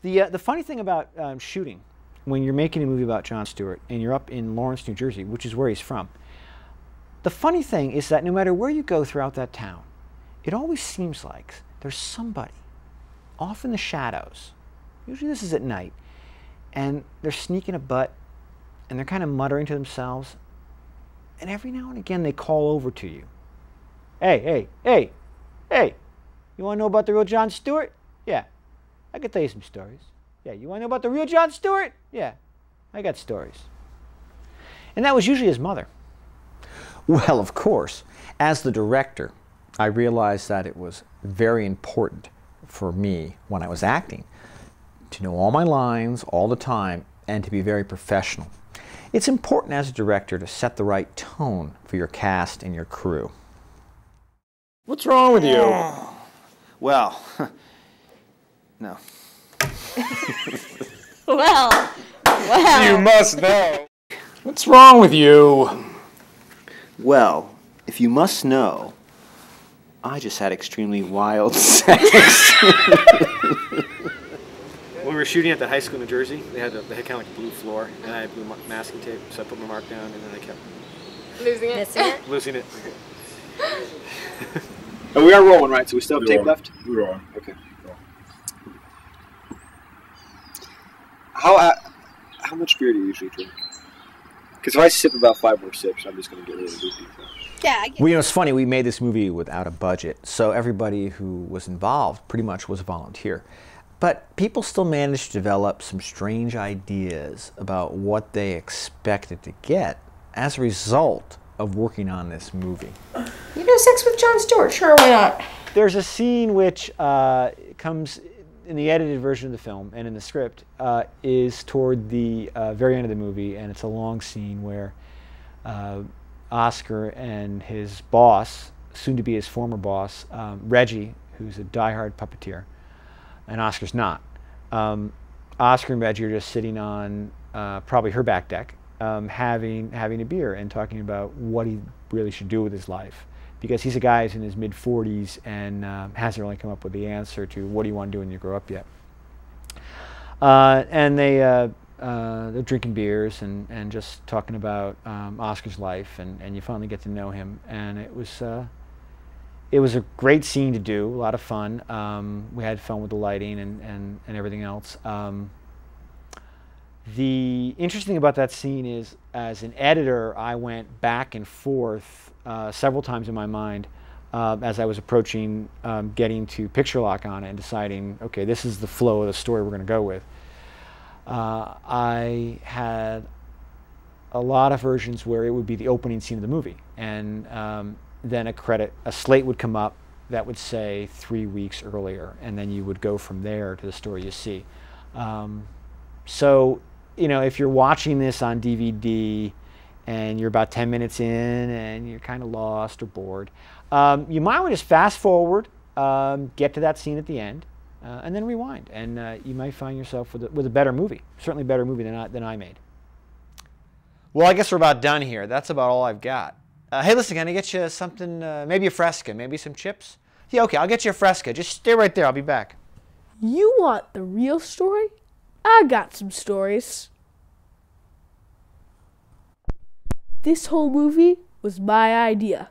The funny thing about shooting, when you're making a movie about Jon Stewart and you're up in Lawrence, New Jersey, which is where he's from, the funny thing is that no matter where you go throughout that town, it always seems like there's somebody off in the shadows. Usually this is at night, and they're sneaking a butt, and they're kind of muttering to themselves, and every now and again they call over to you. Hey, hey, hey, hey, you want to know about the real Jon Stewart? Yeah, I can tell you some stories. Yeah, you want to know about the real Jon Stewart? Yeah, I got stories. And that was usually his mother. Well, of course, as the director, I realized that it was very important for me when I was acting to know all my lines all the time and to be very professional. It's important as a director to set the right tone for your cast and your crew. What's wrong with you? Well, no. Well. You must know. What's wrong with you? Well, if you must know, I just had extremely wild sex. When we were shooting at the high school in New Jersey, they had kind of like a blue floor, and I had blue masking tape, so I put my mark down, and then I kept Losing it? Missing it? losing it. Oh, we are rolling, right? So we still have tape left? We're rolling. Okay. How much beer do you usually drink? Because if I sip about 5 more sips, I'm just going to get really loopy. Yeah, I get Well, you know, it's funny, we made this movie without a budget, so everybody who was involved pretty much was a volunteer. But people still managed to develop some strange ideas about what they expected to get as a result of working on this movie. You know, sex with Jon Stewart, sure, why not? There's a scene which comes in the edited version of the film and in the script, is toward the very end of the movie, and it's a long scene where Oscar and his boss, soon to be his former boss, Reggie, who's a diehard puppeteer, and Oscar's not. Oscar and Reggie are just sitting on probably her back deck, having a beer and talking about what he really should do with his life. Because he's a guy who's in his mid-40s and hasn't really come up with the answer to what do you want to do when you grow up yet. And they're drinking beers and just talking about Oscar's life, and you finally get to know him. And it was a great scene to do, a lot of fun. We had fun with the lighting and everything else. The interesting thing about that scene is, as an editor, I went back and forth several times in my mind as I was approaching getting to picture lock on it and deciding, okay, this is the flow of the story we're going to go with. I had a lot of versions where it would be the opening scene of the movie, and then a slate would come up that would say 3 weeks earlier, and then you would go from there to the story you see. So, you know, if you're watching this on DVD and you're about 10 minutes in and you're kind of lost or bored, you might want to just fast forward, get to that scene at the end, and then rewind, and you might find yourself with a better movie, certainly a better movie than I made. Well, I guess we're about done here. That's about all I've got. Hey, listen, can I get you something, maybe a Fresca, maybe some chips? Yeah, okay, I'll get you a Fresca. Just stay right there. I'll be back. You want the real story? I got some stories. This whole movie was my idea.